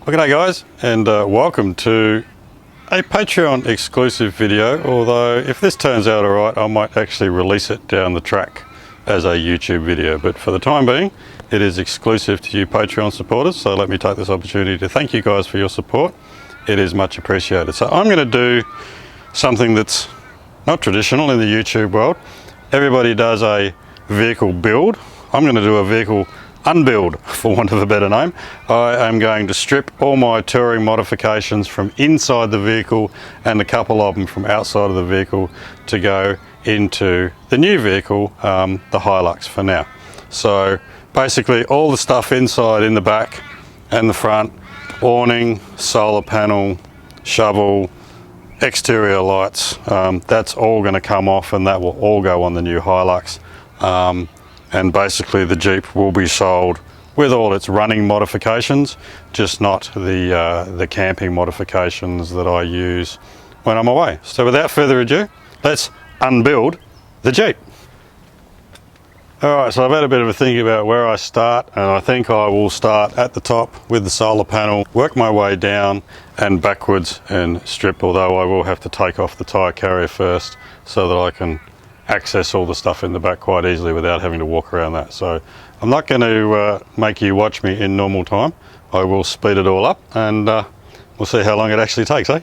G'day guys, and welcome to a Patreon exclusive video, although if this turns out alright I might actually release it down the track as a YouTube video, but for the time being it is exclusive to you Patreon supporters, so let me take this opportunity to thank you guys for your support. It is much appreciated. So I'm going to do something that's not traditional in the YouTube world. Everybody does a vehicle build. I'm going to do a vehicle unbuild, for want of a better name. I am going to strip all my touring modifications from inside the vehicle and a couple of them from outside of the vehicle to go into the new vehicle, the Hilux for now. So basically all the stuff inside, in the back and the front, awning, solar panel, shovel, exterior lights, that's all going to come off and that will all go on the new Hilux. And basically the Jeep will be sold with all its running modifications, just not the camping modifications that I use when I'm away. So without further ado, let's unbuild the Jeep. Alright, so I've had a bit of a think about where I start, and I think I will start at the top with the solar panel, work my way down and backwards and strip, although I will have to take off the tyre carrier first so that I can access all the stuff in the back quite easily without having to walk around that. So I'm not going to make you watch me in normal time. I will speed it all up and we'll see how long it actually takes, eh?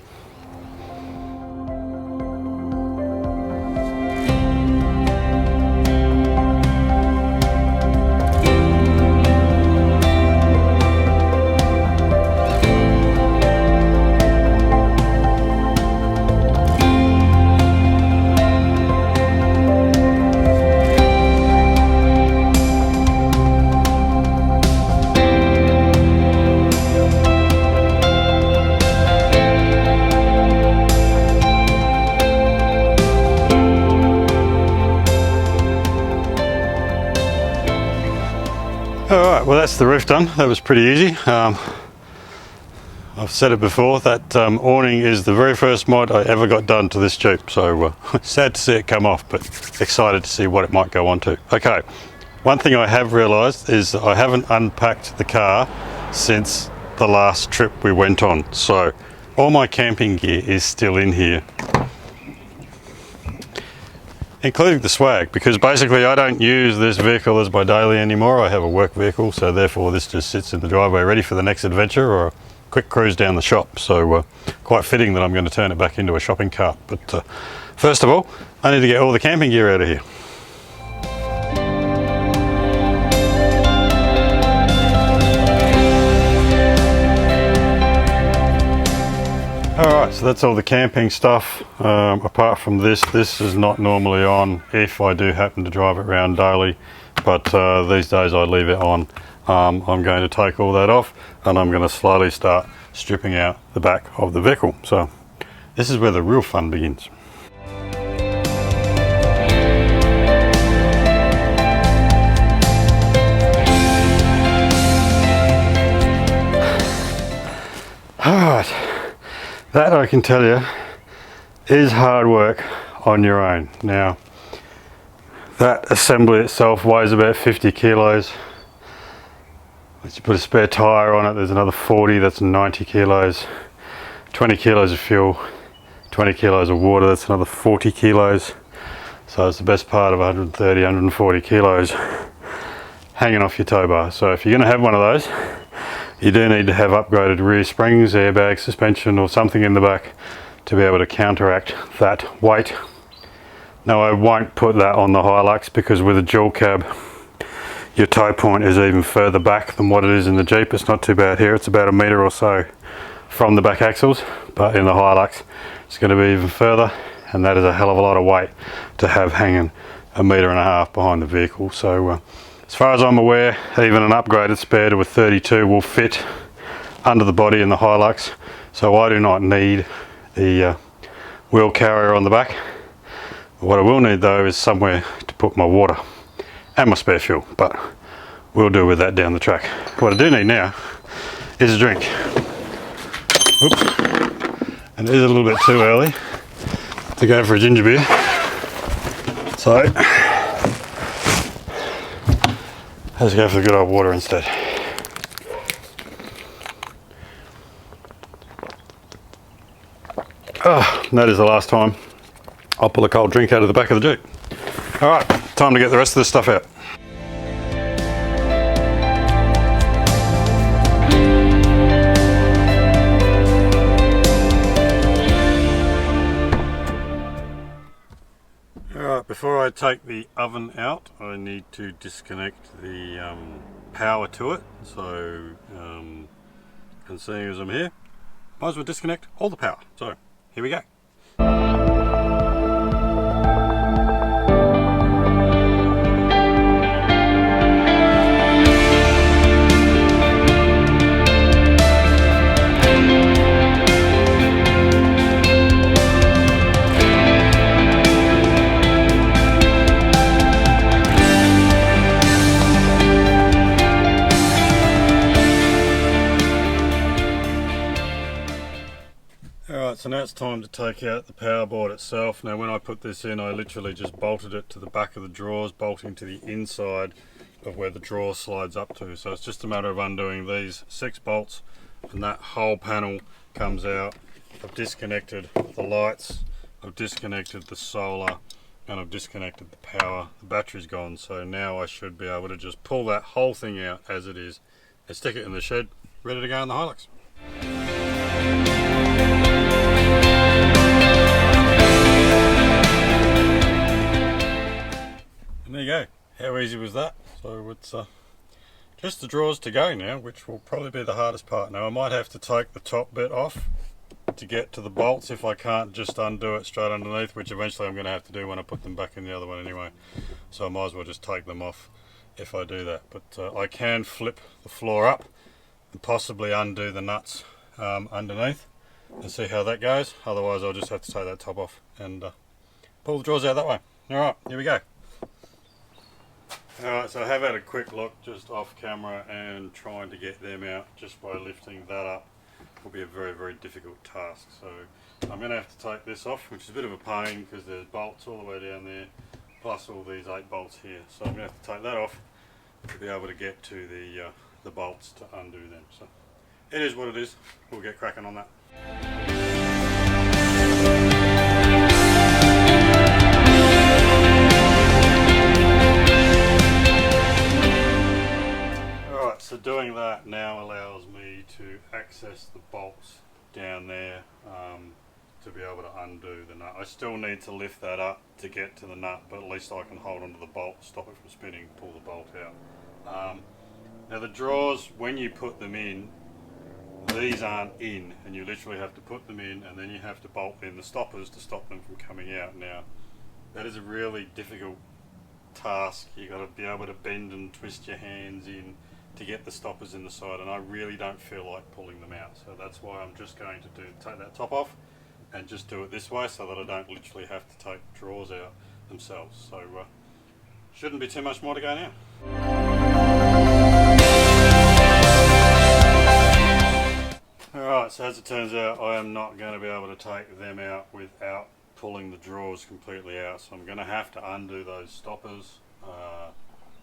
Alright, well that's the roof done. That was pretty easy. I've said it before, that awning is the very first mod I ever got done to this Jeep, so sad to see it come off, but excited to see what it might go on to. Okay, one thing I have realised is that I haven't unpacked the car since the last trip we went on, so all my camping gear is still in here, including the swag, because basically I don't use this vehicle as my daily anymore. I have a work vehicle, so therefore this just sits in the driveway ready for the next adventure or a quick cruise down the shop. So quite fitting that I'm going to turn it back into a shopping cart. But first of all, I need to get all the camping gear out of here. Alright, so that's all the camping stuff. Apart from this is not normally on if I do happen to drive it around daily, but these days I leave it on. I'm going to take all that off and I'm going to slowly start stripping out the back of the vehicle. So this is where the real fun begins. Alright. That I can tell you is hard work on your own. Now that assembly itself weighs about 50 kilos. Once you put a spare tyre on it, there's another 40, that's 90 kilos. 20 kilos of fuel, 20 kilos of water, that's another 40 kilos. So it's the best part of 130, 140 kilos hanging off your tow bar. So if you're going to have one of those, you do need to have upgraded rear springs, airbag, suspension or something in the back to be able to counteract that weight. Now I won't put that on the Hilux because with a dual cab your tow point is even further back than what it is in the Jeep. It's not too bad here, it's about a metre or so from the back axles, but in the Hilux it's going to be even further, and that is a hell of a lot of weight to have hanging 1.5 metres behind the vehicle. So as far as I'm aware, even an upgraded spare to a 32 will fit under the body in the Hilux, so I do not need the wheel carrier on the back. What I will need though is somewhere to put my water and my spare fuel, but we'll deal with that down the track. What I do need now is a drink. Oops. And it is a little bit too early to go for a ginger beer, so let's go for the good old water instead. That is the last time I'll pull a cold drink out of the back of the Jeep. Alright, time to get the rest of this stuff out. Alright, before I take the oven out, I need to disconnect the power to it. So, and seeing as I'm here, might as well disconnect all the power. So, here we go. Alright, so now it's time to take out the power board itself. Now when I put this in, I literally just bolted it to the back of the drawers, bolting to the inside of where the drawer slides up to. So it's just a matter of undoing these 6 bolts and that whole panel comes out. I've disconnected the lights, I've disconnected the solar, and I've disconnected the power. The battery's gone, so now I should be able to just pull that whole thing out as it is and stick it in the shed, ready to go in the Hilux. And there you go. How easy was that? So it's just the drawers to go now, which will probably be the hardest part. Now I might have to take the top bit off to get to the bolts if I can't just undo it straight underneath, which eventually I'm going to have to do when I put them back in the other one anyway. So I might as well just take them off if I do that. But I can flip the floor up and possibly undo the nuts underneath and see how that goes. Otherwise I'll just have to take that top off and pull the drawers out that way. Alright, here we go. Alright, so I have had a quick look just off camera, and trying to get them out just by lifting that up will be a very, very difficult task. So I'm going to have to take this off, which is a bit of a pain because there's bolts all the way down there, plus all these 8 bolts here. So I'm going to have to take that off to be able to get to the bolts to undo them. So it is what it is. We'll get cracking on that. So doing that now allows me to access the bolts down there to be able to undo the nut. I still need to lift that up to get to the nut, but at least I can hold onto the bolt, stop it from spinning, pull the bolt out. Now the drawers, when you put them in, these aren't in, and you literally have to put them in and then you have to bolt in the stoppers to stop them from coming out. Now that is a really difficult task. You've got to be able to bend and twist your hands in to get the stoppers in the side, and I really don't feel like pulling them out, so that's why I'm just going to take that top off and just do it this way so that I don't literally have to take the drawers out themselves. So shouldn't be too much more to go now. Alright, so as it turns out I am not going to be able to take them out without pulling the drawers completely out, so I'm going to have to undo those stoppers.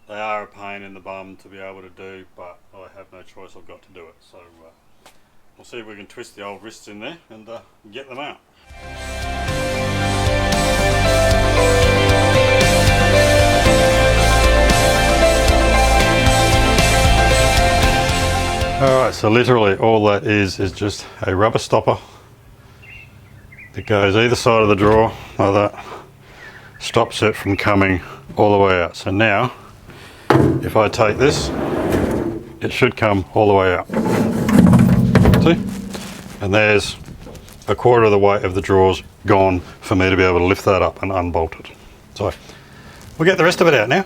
They are a pain in the bum to be able to do, but I have no choice, I've got to do it. So we'll see if we can twist the old wrists in there and get them out. Alright, so literally all that is just a rubber stopper that goes either side of the drawer like that, stops it from coming all the way out. So now if I take this, it should come all the way out. See? And there's a quarter of the weight of the drawers gone for me to be able to lift that up and unbolt it. So we'll get the rest of it out now.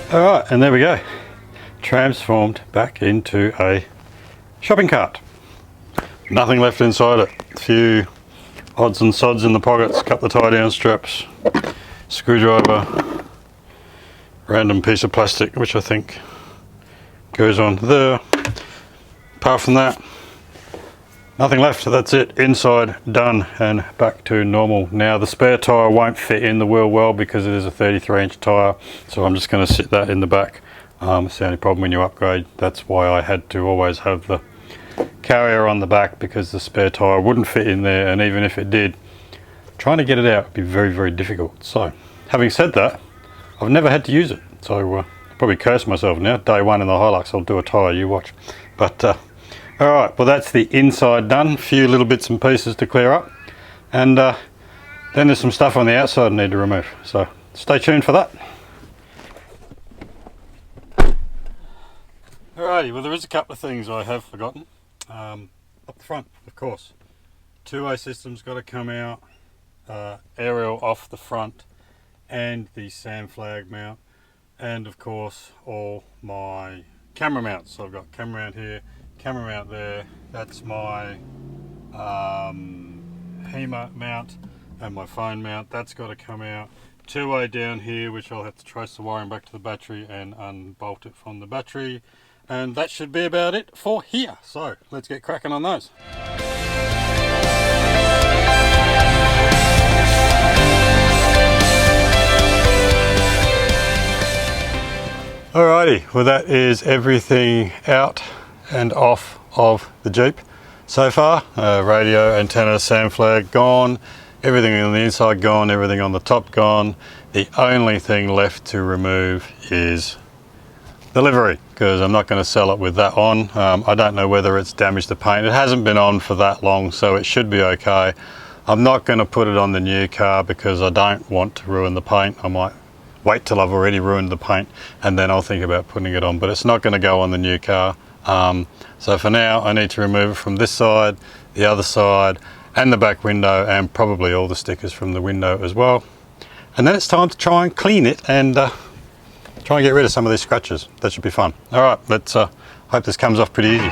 Alright, and there we go. Transformed back into a shopping cart. Nothing left inside it. A few odds and sods in the pockets, a couple of tie down straps, screwdriver, random piece of plastic which I think goes on there. Apart from that, Nothing left, so that's it. Inside done and back to normal. Now the spare tyre won't fit in the wheel well because it is a 33-inch tyre, so I'm just going to sit that in the back. It's the only problem when you upgrade. That's why I had to always have the carrier on the back, because the spare tyre wouldn't fit in there, and even if it did, trying to get it out would be very, very difficult. So having said that, I've never had to use it, so probably curse myself now. Day one in the Hilux I'll do a tyre, you watch. But alright, well that's the inside done. A few little bits and pieces to clear up, and then there's some stuff on the outside I need to remove, so stay tuned for that. Alrighty, well there is a couple of things I have forgotten. Up the front, of course, two-way system's got to come out, aerial off the front, and the SAM flag mount, and of course all my camera mounts. So I've got camera mount here, camera mount there, that's my HEMA mount, and my phone mount, that's got to come out. Two-way down here, which I'll have to trace the wiring back to the battery and unbolt it from the battery, and that should be about it for here. So let's get cracking on those. Alrighty, well that is everything out and off of the Jeep so far. Radio, antenna, SAM flag gone, everything on the inside gone, everything on the top gone. The only thing left to remove is the livery, because I'm not going to sell it with that on. I don't know whether it's damaged the paint. It hasn't been on for that long, so it should be okay. I'm not going to put it on the new car because I don't want to ruin the paint. I might wait till I've already ruined the paint and then I'll think about putting it on, but it's not going to go on the new car. So for now I need to remove it from this side, the other side, and the back window, and probably all the stickers from the window as well. And then it's time to try and clean it and try and get rid of some of these scratches. That should be fun. All right, let's hope this comes off pretty easy.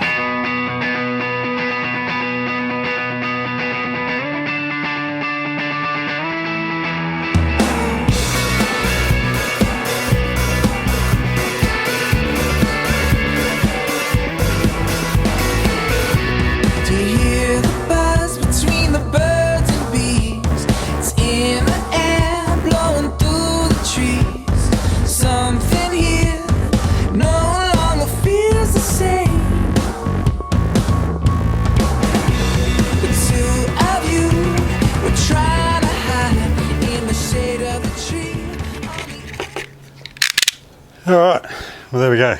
Alright, well there we go.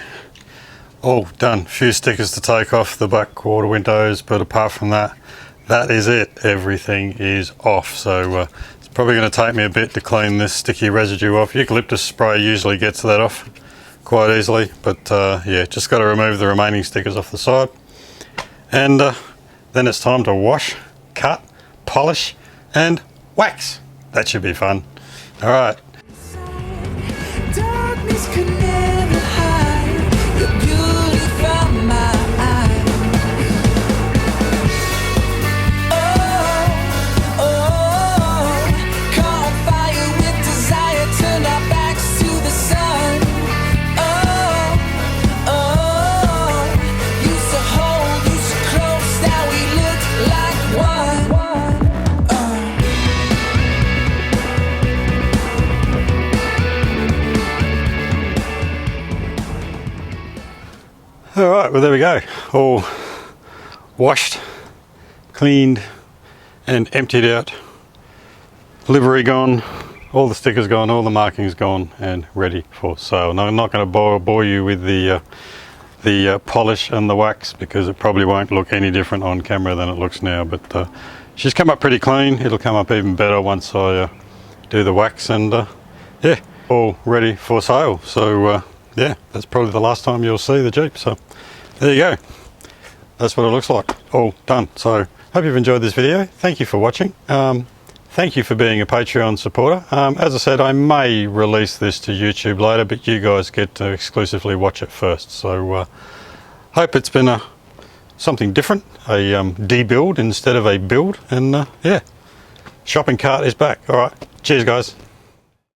All done. A few stickers to take off the back quarter windows, but apart from that, that is it. Everything is off. So it's probably going to take me a bit to clean this sticky residue off. Eucalyptus spray usually gets that off quite easily, but yeah, just got to remove the remaining stickers off the side. And then it's time to wash, cut, polish, and wax. That should be fun. Alright. Alright, well there we go. All washed, cleaned and emptied out. Livery gone, all the stickers gone, all the markings gone, and ready for sale. Now I'm not going to bore you with the polish and the wax, because it probably won't look any different on camera than it looks now, but she's come up pretty clean. It'll come up even better once I do the wax, and yeah, all ready for sale. So yeah, that's probably the last time you'll see the Jeep. So there you go. That's what it looks like, all done. So hope you've enjoyed this video. Thank you for watching. Thank you for being a Patreon supporter. As I said, I may release this to YouTube later, but you guys get to exclusively watch it first. So hope it's been something different, a debuild instead of a build. And yeah, shopping cart is back. All right, cheers guys.